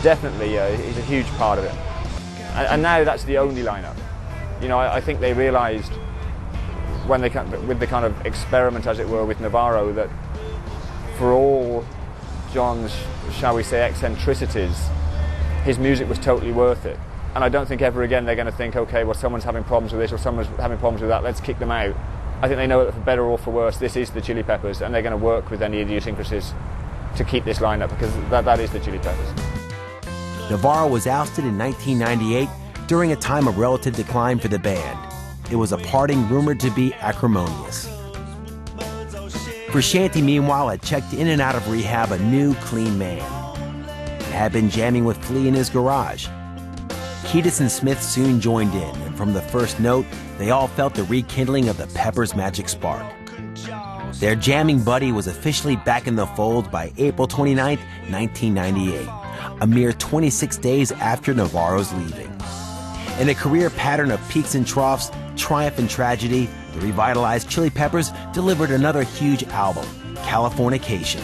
definitely is a huge part of it. And now that's the only lineup. You know, I think they realised when they with the kind of experiment, as it were, with Navarro, that for all John's, shall we say, eccentricities, his music was totally worth it. And I don't think ever again they're going to think, okay, well, someone's having problems with this or someone's having problems with that, let's kick them out. I think they know that for better or for worse, this is the Chili Peppers, and they're going to work with any idiosyncrasies to keep this lineup, because that is the Chili Peppers. Navarro was ousted in 1998 during a time of relative decline for the band. It was a parting rumored to be acrimonious. Frusciante, meanwhile, had checked in and out of rehab a new, clean man. Had been jamming with Flea in his garage. Kiedis and Smith soon joined in, and from the first note, they all felt the rekindling of the Peppers' magic spark. Their jamming buddy was officially back in the fold by April 29, 1998, a mere 26 days after Navarro's leaving. In a career pattern of peaks and troughs, triumph and tragedy, the revitalized Chili Peppers delivered another huge album, Californication.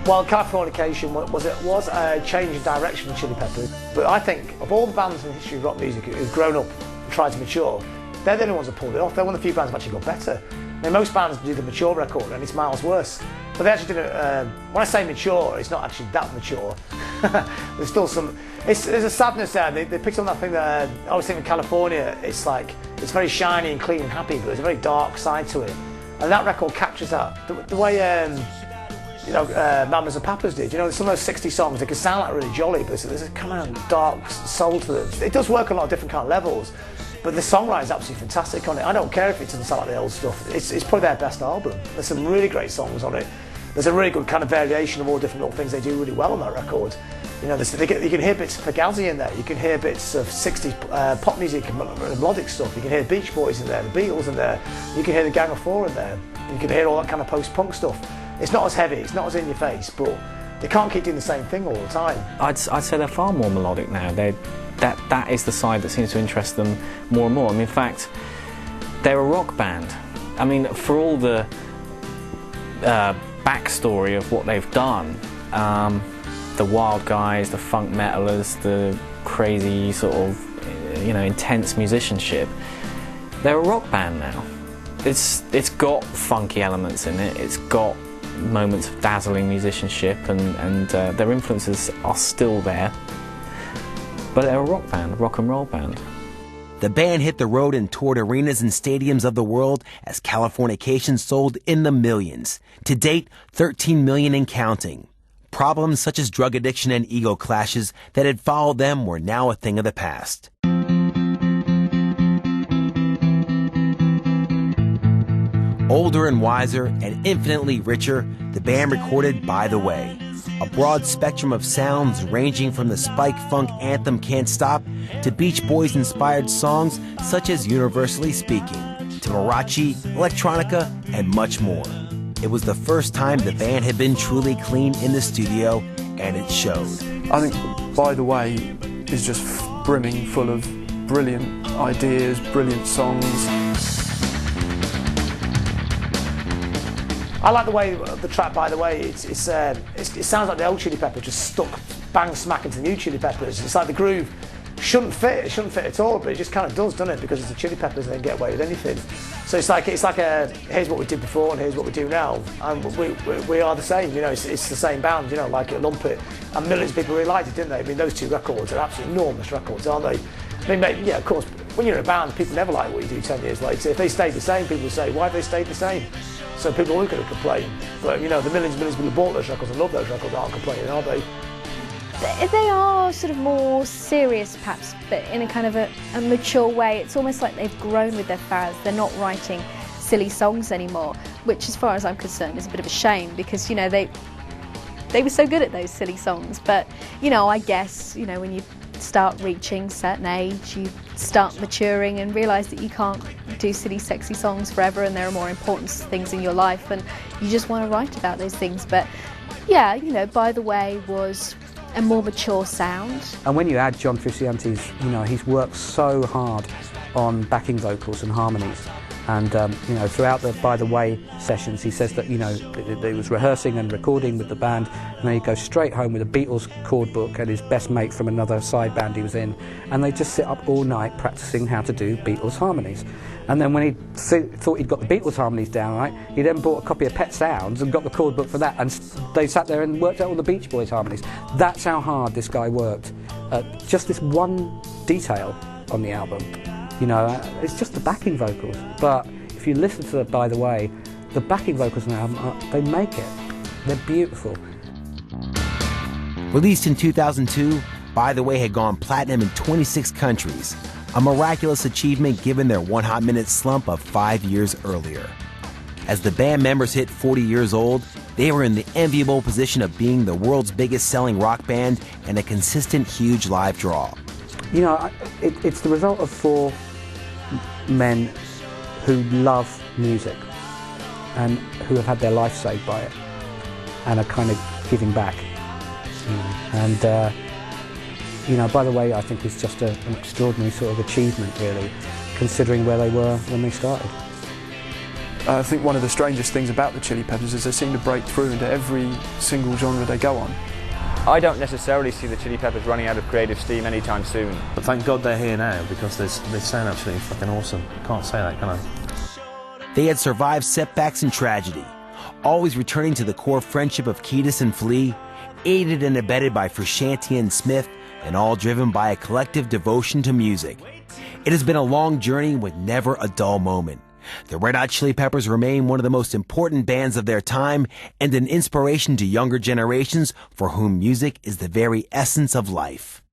Well, Californication was a change in direction for Chili Peppers. But I think of all the bands in the history of rock music who've grown up and tried to mature, they're the only ones that pulled it off. They're one of the few bands that actually got better. I mean, most bands do the mature record and it's miles worse. But they actually did it, when I say mature, it's not actually that mature. There's still some, there's a sadness there. They picked on that thing that I was thinking California, it's like, it's very shiny and clean and happy, but there's a very dark side to it. And that record captures that. The way, you know, Mamas and Papas did. You know, some of those 60 songs, they can sound like really jolly, but there's a kind of dark soul to them. It does work on a lot of different kind of levels, but the songwriting is absolutely fantastic on it. I don't care if it doesn't sound like the old stuff. It's probably their best album. There's some really great songs on it. There's a really good kind of variation of all different little things they do really well on that record. You know, you can hear bits of Fugazi in there. You can hear bits of 60s pop music and melodic stuff. You can hear Beach Boys in there, the Beatles in there. You can hear the Gang of Four in there. You can hear all that kind of post-punk stuff. It's not as heavy, it's not as in your face, but they can't keep doing the same thing all the time. I'd say they're far more melodic now. That is the side that seems to interest them more and more. I mean, in fact, they're a rock band. I mean, for all the backstory of what they've done, the Wild Guys, the funk metalers, the crazy sort of, you know, intense musicianship, they're a rock band now. It's got funky elements in it. It's got moments of dazzling musicianship, and their influences are still there. But they're a rock band, a rock and roll band. The band hit the road and toured arenas and stadiums of the world as Californication sold in the millions. To date, 13 million and counting. Problems such as drug addiction and ego clashes that had followed them were now a thing of the past. Older and wiser and infinitely richer, the band recorded By the Way, a broad spectrum of sounds ranging from the spike funk anthem Can't Stop to Beach Boys-inspired songs such as Universally Speaking, to Marachi, electronica, and much more. It was the first time the band had been truly clean in the studio, and it showed. I think By the Way is just brimming full of brilliant ideas, brilliant songs. I like the way the track By the Way, it sounds like the old Chili Peppers just stuck bang smack into the new Chili Peppers. It's like the groove shouldn't fit at all, but it just kind of does, doesn't it? Because it's the Chili Peppers and they can get away with anything. So it's like a here's what we did before and here's what we do now, and we are the same. You know, it's the same band. You know, like at Lumpet, and millions of people really liked it, didn't they? I mean, those two records are absolutely enormous records, aren't they? I mean, maybe, yeah, of course, when you're in a band, people never like what you do 10 years later. If they stayed the same, people say, why have they stayed the same? So people are always going to complain. But, you know, the millions of people who bought those records and love those records aren't complaining, are they? They are sort of more serious, perhaps, but in a kind of a mature way. It's almost like they've grown with their fans. They're not writing silly songs anymore, which, as far as I'm concerned, is a bit of a shame because, you know, they were so good at those silly songs. But, you know, I guess, you know, when you start reaching a certain age, you start maturing and realise that you can't do silly, sexy songs forever, and there are more important things in your life, and you just want to write about those things. But, yeah, you know, By the Way was a more mature sound. And when you add John Frusciante's, you know, he's worked so hard on backing vocals and harmonies, And you know, throughout the By the Way sessions, he says that, you know, he was rehearsing and recording with the band, and then he'd go straight home with a Beatles chord book and his best mate from another side band he was in, and they'd just sit up all night practicing how to do Beatles harmonies. And then when he thought he'd got the Beatles harmonies down right, he then bought a copy of Pet Sounds and got the chord book for that, and they sat there and worked out all the Beach Boys harmonies. That's how hard this guy worked. Just this one detail on the album. You know, it's just the backing vocals. But if you listen to it, By the Way, the backing vocals on the album, they make it. They're beautiful. Released in 2002, By the Way had gone platinum in 26 countries, a miraculous achievement given their One Hot Minute slump of 5 years earlier. As the band members hit 40 years old, they were in the enviable position of being the world's biggest selling rock band and a consistent huge live draw. You know, it's the result of 4 men who love music and who have had their life saved by it and are kind of giving back. And you know, By the Way, I think is just an extraordinary sort of achievement, really, considering where they were when they started. I think one of the strangest things about the Chili Peppers is they seem to break through into every single genre they go on. I don't necessarily see the Chili Peppers running out of creative steam anytime soon. But thank God they're here now, because they sound absolutely fucking awesome. Can't say that, can I? They had survived setbacks and tragedy, always returning to the core friendship of Kiedis and Flea, aided and abetted by Frusciante and Smith, and all driven by a collective devotion to music. It has been a long journey with never a dull moment. The Red Hot Chili Peppers remain one of the most important bands of their time and an inspiration to younger generations for whom music is the very essence of life.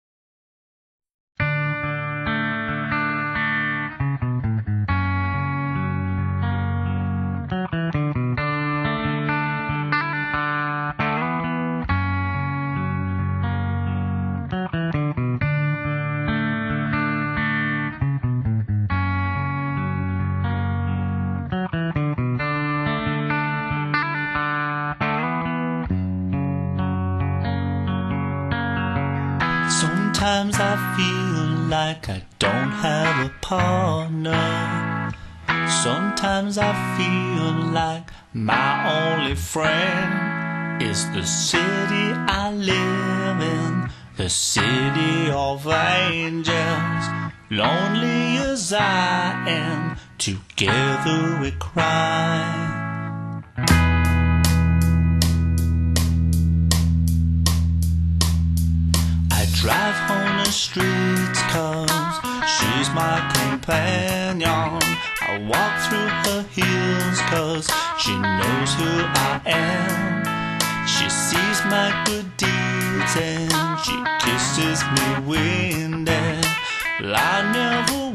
Sometimes I feel like I don't have a partner. Sometimes I feel like my only friend is the city I live in, the city of angels. Lonely as I am, together we cry. Drive home the streets 'cause she's my companion. I walk through her heels 'cause she knows who I am. She sees my good deeds and she kisses me windy. I never